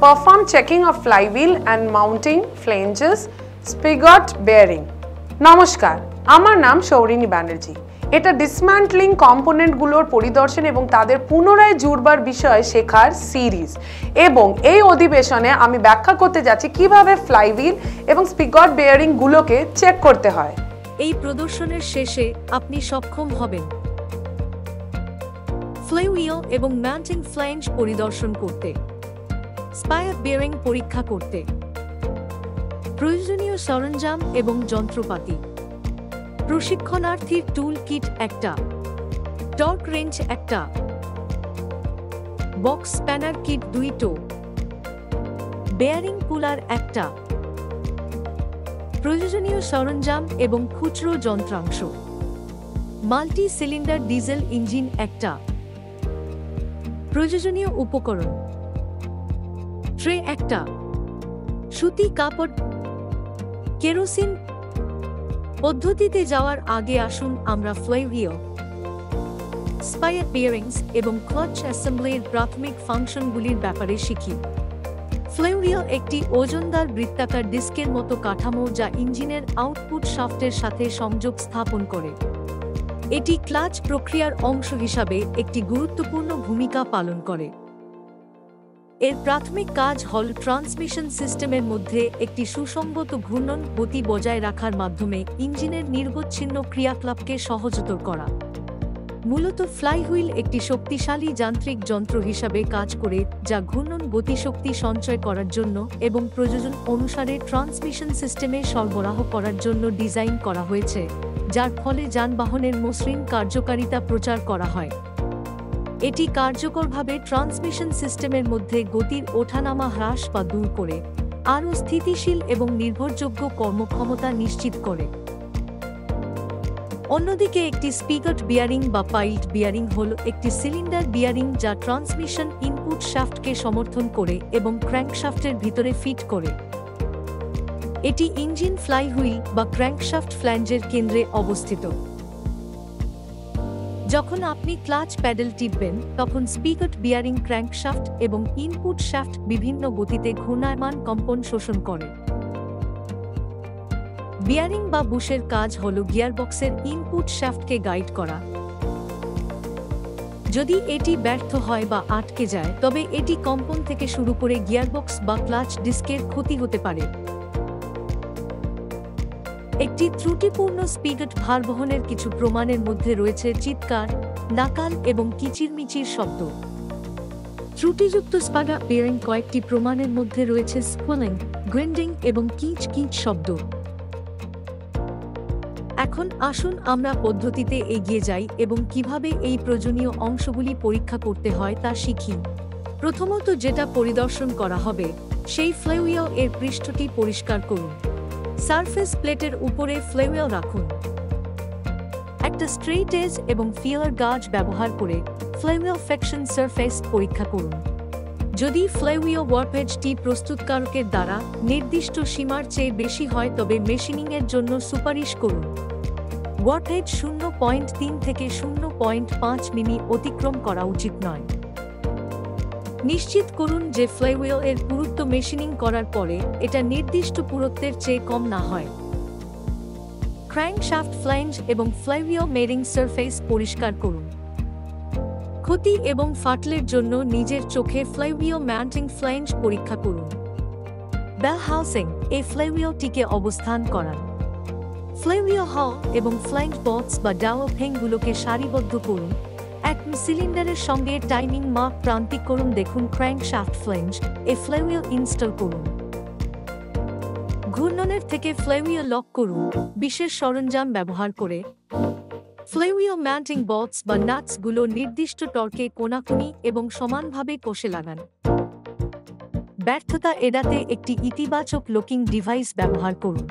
perform checking of flywheel and mounting flanges, spigot bearing. নমস্কার, আমার নাম সৌরিনী ব্যানার্জি। এটা ডিসম্যান্টলিং কম্পোনেন্টগুলোর পরিদর্শন এবং তাদের পুনরায় জুড়বার বিষয়ে শেখার সিরিজ, এবং এই অধিবেশনে আমি ব্যাখ্যা করতে যাচ্ছি কিভাবে ফ্লাইহুইল এবং স্পিগট বেয়ারিং গুলোকে চেক করতে হয়। এই প্রদর্শনের শেষে আপনি সক্ষম হবেন ফ্লাইহুইল এবং মাউন্টিং ফ্ল্যাঞ্জ পরিদর্শন করতে, স্পাইক বেয়ারিং পরীক্ষা করতে, প্রয়োজনীয় সরঞ্জাম এবং যন্ত্রপাতি, প্রশিক্ষণার্থীর টুল কিট একটা, টর্ক রেঞ্জ একটা, বক্স স্প্যানার কিট 2টো, বেয়ারিং পুলার একটা, প্রয়োজনীয় সরঞ্জাম এবং খুচরো যন্ত্রাংশ, মাল্টি সিলিন্ডার ডিজেল ইঞ্জিন একটা, প্রয়োজনীয় উপকরণ, ট্রে একটা, সুতি কাপড়, কেরোসিন। পদ্ধতিতে যাওয়ার আগে আসুন আমরা ফ্লাইহুইল, স্পাইক বেয়ারিংস এবং ক্লাচ অ্যাসেম্বলির প্রাথমিক ফাংশনগুলির ব্যাপারে শিখি। ফ্লাইহুইল একটি ওজনদার বৃত্তাকার ডিস্কের মতো কাঠামো যা ইঞ্জিনের আউটপুট শাফটের সাথে সংযোগ স্থাপন করে। এটি ক্লাচ প্রক্রিয়ার অংশ হিসাবে একটি গুরুত্বপূর্ণ ভূমিকা পালন করে। এর প্রাথমিক কাজ হল ট্রান্সমিশন সিস্টেমের মধ্যে একটি সুসংগত ঘূর্ণন গতি বজায় রাখার মাধ্যমে ইঞ্জিনের নিরবচ্ছিন্ন ক্রিয়াকলাপকে সহজতর করা। মূলত ফ্লাইহুইল একটি শক্তিশালী যান্ত্রিক যন্ত্র হিসাবে কাজ করে যা ঘূর্ণন গতিশক্তি সঞ্চয় করার জন্য এবং প্রয়োজন অনুসারে ট্রান্সমিশন সিস্টেমে সরবরাহ করার জন্য ডিজাইন করা হয়েছে, যার ফলে যানবাহনের মসৃণ কার্যকারিতা প্রচার করা হয়। এটি কার্যকরভাবে ট্রান্সমিশন সিস্টেমের মধ্যে গতির ওঠানামা হ্রাস বা দূর করে আরও স্থিতিশীল এবং নির্ভরযোগ্য কর্মক্ষমতা নিশ্চিত করে। অন্যদিকে একটি স্পিগট বিয়ারিং বা পাইলট বিয়ারিং হল একটি সিলিন্ডার বিয়ারিং যা ট্রান্সমিশন ইনপুট শাফটকে সমর্থন করে এবং ক্র্যাঙ্কশাফটের ভিতরে ফিট করে। এটি ইঞ্জিন ফ্লাইহুইল বা ক্র্যাঙ্কশাফট ফ্ল্যাঞ্জের কেন্দ্রে অবস্থিত। যখন আপনি ক্লাচ প্যাডেল টিপবেন তখন স্পিগট বিয়ারিং ক্র্যাঙ্কশাফট এবং ইনপুট শাফট বিভিন্ন গতিতে ঘূর্ণায়মান কম্পন শোষণ করে। বিয়ারিং বা বুশের কাজ হল গিয়ারবক্সের ইনপুট শাফটকে গাইড করা। যদি এটি ব্যর্থ হয় বা আটকে যায় তবে এটি কম্পন থেকে শুরু করে গিয়ারবক্স বা ক্লাচ ডিস্কের ক্ষতি হতে পারে। একটি ত্রুটিপূর্ণ স্পিগট ভারবহনের কিছু প্রমাণের মধ্যে রয়েছে চিৎকার, নাকাল এবং কিচিরমিচির শব্দ। ত্রুটিযুক্ত স্পাগট বেয়ারিং কয়েকটি প্রমাণের মধ্যে রয়েছে স্কুলিং, গ্রিন্ডিং এবং কিচ কিচ শব্দ। এখন আসুন আমরা পদ্ধতিতে এগিয়ে যাই এবং কিভাবে এই প্রয়োজনীয় অংশগুলি পরীক্ষা করতে হয় তা শিখি। প্রথমত যেটা পরিদর্শন করা হবে সেই ফ্লাইহুইল এর পৃষ্ঠটি পরিষ্কার করুন। সারফেস প্লেটের উপরে ফ্লাইহুইল রাখুন। একটা স্ট্রেইট এজ এবং ফিলার গাজ ব্যবহার করে ফ্লাইহুইল ফ্রিকশন সারফেস পরীক্ষা করুন। যদি ফ্লাইহুইল ওয়ার্পেজটি প্রস্তুতকারকের দ্বারা নির্দিষ্ট সীমার চেয়ে বেশি হয় তবে মেশিনিংয়ের জন্য সুপারিশ করুন। ওয়ার্পেজ 0.3 থেকে 0.5 মিমি অতিক্রম করা উচিত নয়। নিশ্চিত করুন যে ফ্লাইহুইল এর পুরুত্ব মেশিনিং করার পরে এটা নির্দিষ্ট পুরুত্বের চেয়ে কম না হয়। ক্র্যাঙ্কশাফট ফ্ল্যাঞ্জ এবং ফ্লাইহুইল মেরিং সারফেস পরিষ্কার করুন। ক্ষতি এবং ফাটলের জন্য নিজের চোখে ফ্লাইহুইল মাউন্টিং ফ্ল্যাঞ্জ পরীক্ষা করুন। বেল হাউসিং এই ফ্লাইহুইলটিকে অবস্থান করান। ফ্লাইহুইল হল এবং ফ্ল্যাঞ্জ বক্স বা ডাওয়াল ফেংগুলোকে সারিবদ্ধ করুন। এক সিলিন্ডারের সঙ্গে টাইমিং মার্ক প্রান্তিক করুন। দেখুন ক্র্যাঙ্কশাফট ফ্ল্যাঞ্জ এ ফ্লাইহুইল ইনস্টল করুন। ঘূর্ণনের থেকে ফ্লাইহুইল লক করুন বিশেষ সরঞ্জাম ব্যবহার করে। ফ্লাইহুইল মাউন্টিং বলস বা নাটস গুলো নির্দিষ্ট টর্কে কোনাকুনি এবং সমানভাবে কষে লাগান। ব্যর্থতা এড়াতে একটি ইতিবাচক লকিং ডিভাইস ব্যবহার করুন।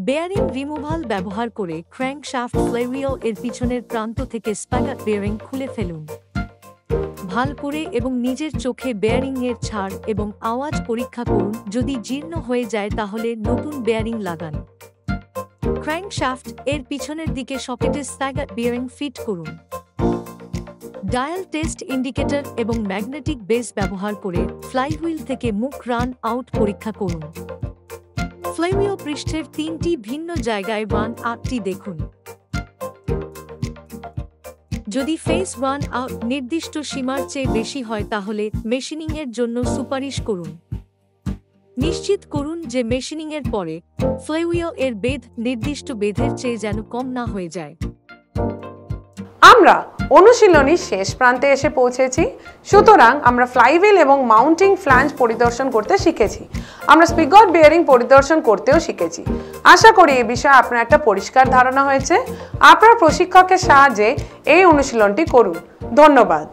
বেয়ারিং রিমুভাল ব্যবহার করে ক্র্যাঙ্কশাফট ফ্লাইহুইল এর পিছনের প্রান্ত থেকে স্পাগট বেয়ারিং খুলে ফেলুন। ভাল করে এবং নিজের চোখে বেয়ারিং এর ছাড় এবং আওয়াজ পরীক্ষা করুন। যদি জীর্ণ হয়ে যায় তাহলে নতুন বেয়ারিং লাগান। ক্র্যাঙ্কশাফট এর পিছনের দিকে সকেটে স্পাগট বেয়ারিং ফিট করুন। ডায়াল টেস্ট ইন্ডিকেটর এবং ম্যাগনেটিক বেস ব্যবহার করে ফ্লাইহুইল থেকে মুখ রান আউট পরীক্ষা করুন। ফ্লাইহুইল পৃষ্ঠের 3টি ভিন্ন জায়গায় রান আউটটি দেখুন। যদি ফেস রান আউট নির্দিষ্ট সীমার চেয়ে বেশি হয় তাহলে মেশিনিংয়ের জন্য সুপারিশ করুন। নিশ্চিত করুন যে মেশিনিংয়ের পরে ফ্লাইহুইল এর বেধ নির্দিষ্ট বেধের চেয়ে যেন কম না হয়ে যায়। আমরা অনুশীলনীর শেষ প্রান্তে এসে পৌঁছেছি। সুতরাং আমরা ফ্লাইহুইল এবং মাউন্টিং ফ্ল্যাঞ্জ পরিদর্শন করতে শিখেছি। আমরা স্পিগট বেয়ারিং পরিদর্শন করতেও শিখেছি। আশা করি এই বিষয়ে আপনার একটা পরিষ্কার ধারণা হয়েছে। আপনার প্রশিক্ষকের সাহায্যে এই অনুশীলনটি করুন। ধন্যবাদ।